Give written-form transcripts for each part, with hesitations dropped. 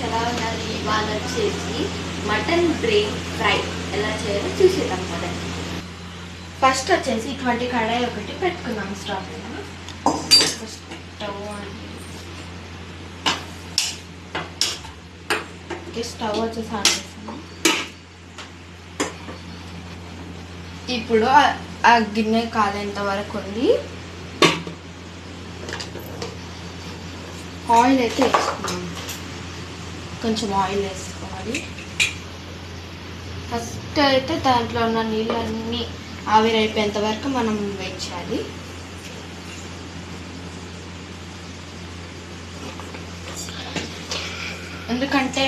ఎలా ఉన్నది? ఇవాళ వచ్చేసి మటన్ బ్రెయిన్ ఫ్రై ఎలా చేయాలో చూసేద్దాం కదా. ఫస్ట్ వచ్చేసి ఇటువంటి కడాయి ఒకటి పెట్టుకుందాం స్టవ్ మీద. స్టవ్ స్టవ్ వచ్చేసి ఆన్ చేస్తాము. ఇప్పుడు ఆ గిన్నె కాలేంత వరకు ఉంది. ఆయిల్ అయితే వేసుకున్నాం. కొంచెం ఆయిల్ వేసుకోవాలి. ఫస్ట్ అయితే దాంట్లో ఉన్న నీళ్ళన్నీ ఆవిరైపోయేంత వరకు మనం వెయిట్ చేయాలి. ఎందుకంటే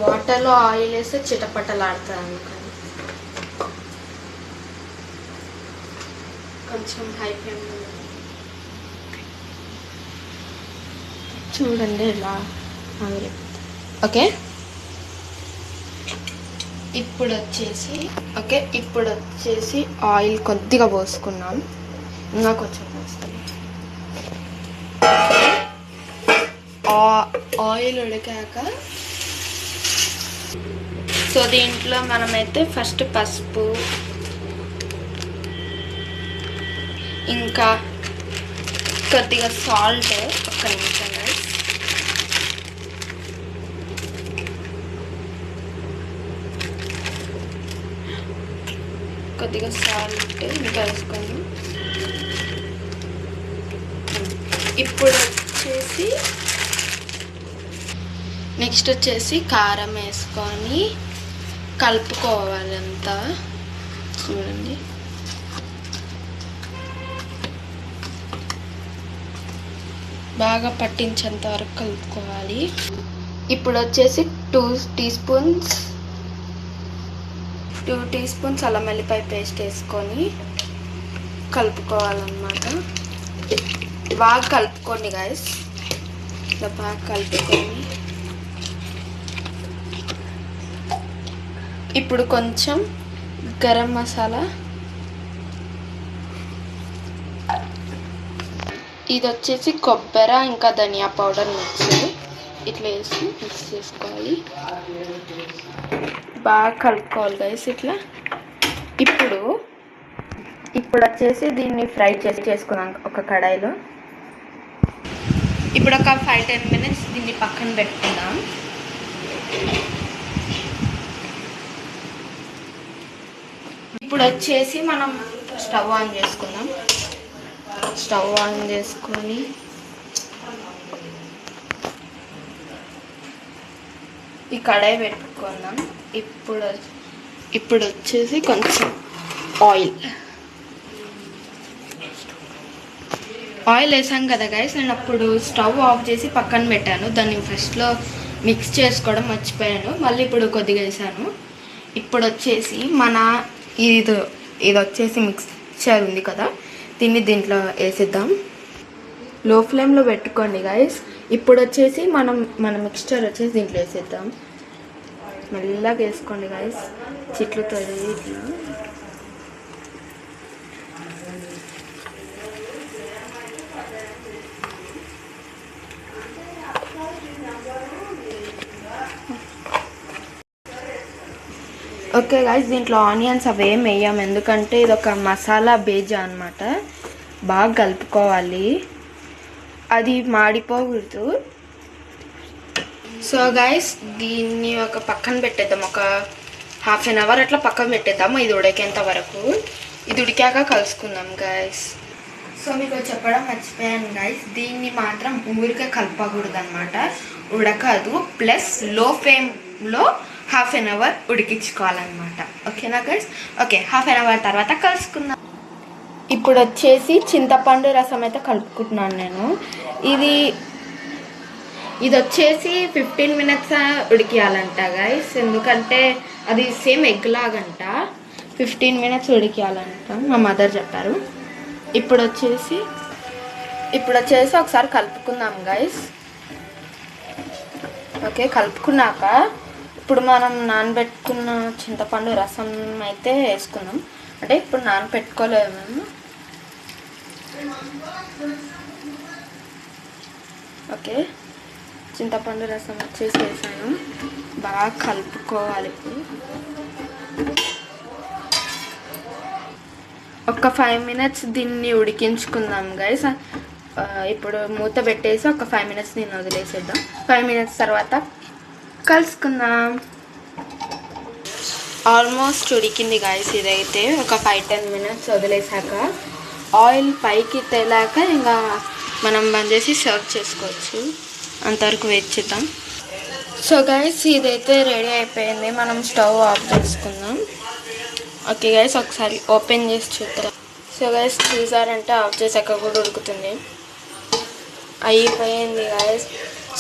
వాటర్లో ఆయిల్ వేస్తే చిటపటలాడుతుంది. అందుకని కొంచెం హై ఫ్లేమ్ చూడండి ఇలా ఆవిరైపోతుంది. ఓకే, ఇప్పుడు వచ్చేసి ఆయిల్ కొద్దిగా పోసుకున్నాం. ఇంకా కొంచెం పోస్తాం. ఆయిల్ ఉడికాక సో దీంట్లో మనమైతే ఫస్ట్ పసుపు, ఇంకా కొద్దిగా సాల్ట్, ఒక్క నిమిషం కొద్దిగా సాల్ట్ ఇంకా వేసుకొని ఇప్పుడు నెక్స్ట్ వచ్చేసి కారం వేసుకొని కలుపుకోవాలి అంతా. చూడండి, బాగా పట్టించేంత వరకు కలుపుకోవాలి. ఇప్పుడు వచ్చేసి 2 టీ స్పూన్స్ అల్లం వెల్లిపాయ పేస్ట్ వేసుకొని కలుపుకోవాలన్నమాట. బాగా కలుపుకోండి గైస్. ఇలా బాగా కలుపుకొని ఇప్పుడు కొంచెం గరం మసాలా, ఇది వచ్చేసి కొబ్బరి ఇంకా ధనియా పౌడర్ ఇట్లా వేసి మిక్స్ చేసుకోవాలి. బాగా కలుపుకోవాలి గైస్ ఇట్లా. ఇప్పుడు వచ్చేసి దీన్ని ఫ్రై చేసుకున్నాం ఒక కడాయిలో. ఇప్పుడు ఒక 5-10 మినిట్స్ దీన్ని పక్కన పెట్టుకుందాం. ఇప్పుడు వచ్చేసి మనం స్టవ్ ఆన్ చేసుకుందాం. స్టవ్ ఆన్ చేసుకొని ఈ కడాయి పెట్టుకుందాం. ఇప్పుడు వచ్చేసి కొంచెం ఆయిల్ వేసాం కదా గైస్. నేను అప్పుడు స్టవ్ ఆఫ్ చేసి పక్కన పెట్టాను. దాన్ని ఫస్ట్లో మిక్స్ చేసుకోవడం మర్చిపోయాను. మళ్ళీ ఇప్పుడు కొద్దిగా వేసాను. ఇప్పుడు వచ్చేసి ఇది వచ్చేసి మిక్స్చర్ ఉంది కదా, దీంట్లో వేసిద్దాం. లో ఫ్లేమ్లో పెట్టుకోండి గైస్. ఇప్పుడు వచ్చేసి మన మిక్స్చర్ వచ్చేసి దీంట్లో వేసేద్దాం. మెల్లగా వేసుకోండి గైస్, చిట్లుతుంది ఇట్లా. ఓకే గైస్, దీంట్లో ఆనియన్స్ అవేం వేయం, ఎందుకంటే ఇది ఒక మసాలా బేజా అనమాట. బాగా కలుపుకోవాలి, అది మాడిపోకూడదు. సో గైస్, దీన్ని ఒక పక్కన పెట్టేద్దాం. ఒక 1/2 అవర్ అట్లా పక్కన పెట్టేద్దాము, ఇది ఉడికేంత వరకు. ఇది ఉడికాక కలుసుకుందాం గైస్. సో మీకు చెప్పడం మర్చిపోయాను గైస్, దీన్ని మాత్రం ఊరికే కలపకూడదు అనమాట, ఉడకదు. ప్లస్ లో ఫ్లేమ్లో 1/2 అవర్ ఉడికించుకోవాలన్నమాట. ఓకేనా గైస్? ఓకే, 1/2 అవర్ తర్వాత కలుసుకుందాం. ఇప్పుడు వచ్చేసి చింతపండు రసం అయితే కలుపుకుంటున్నాను నేను. ఇది వచ్చేసి 15 మినిట్స్ ఉడికియాలంట గైస్, ఎందుకంటే అది సేమ్ ఎగ్ లాగంట. 15 మినిట్స్ ఉడికియాలంట, మా మదర్ చెప్పారు. ఇప్పుడు వచ్చేసి ఒకసారి కలుపుకుందాం గైస్. ఓకే, కలుపుకున్నాక ఇప్పుడు మనం నానబెట్టుకున్న చింతపండు రసం అయితే వేసుకుందాం. అంటే ఇప్పుడు నానబెట్టుకోలేము మేము. ఓకే, చింతపండు రసం వచ్చేసి వేసాను. బాగా కలుపుకోవాలి. ఇప్పుడు ఒక 5 minutes దీన్ని ఉడికించుకుందాం గైస్. ఇప్పుడు మూత పెట్టేసి ఒక 5 minutes దీన్ని వదిలేసేద్దాం. 5 minutes తర్వాత కలుసుకుందాం. ఆల్మోస్ట్ ఉడికింది గైస్. ఇదైతే ఒక 5-10 minutes వదిలేసాక ఆయిల్ పైకి తేలాక ఇంకా మనం బంద్ చేసి సర్వ్ చేసుకోవచ్చు. అంతవరకు వెయిట్ చేద్దాం. సో గైస్ ఇదైతే రెడీ అయిపోయింది. మనం స్టవ్ ఆఫ్ చేసుకుందాం. ఓకే గైస్ ఒకసారి ఓపెన్ చేసి చూద్దాం. సో గైస్ చూసారంటే ఆఫ్ చేసాక కూడా ఉడుకుతుంది. అయిపోయింది గైస్.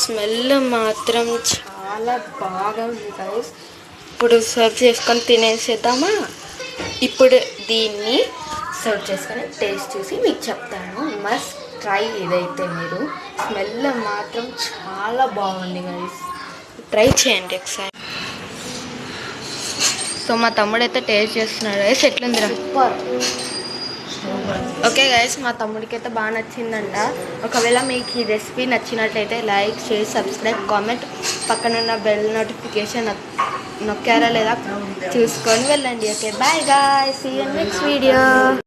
స్మెల్ మాత్రం చాలా బాగా ఉంది గైస్. ఇప్పుడు సర్వ్ చేసుకొని తినేసేద్దామా? ఇప్పుడు దీన్ని సర్వ్ చేసుకొని టేస్ట్ చూసి మీకు చెప్తాను. Must try. ఇదైతే మీరు స్మెల్ మాత్రం చాలా బాగుంది గైస్. ట్రై చేయండి ఒకసారి. సో మా తమ్ముడు అయితే టేస్ట్ చేస్తున్నాడు గైస్. ఎట్లుందిరా? ఓకే గైస్ మా తమ్ముడికి అయితే బాగా నచ్చిందంట. ఒకవేళ మీకు ఈ రెసిపీ నచ్చినట్లయితే లైక్, షేర్, సబ్స్క్రైబ్, కామెంట్, పక్కనున్న బెల్ నోటిఫికేషన్ నొక్కారా లేదా చూసుకొని వెళ్ళండి. Okay bye guys. See you next video.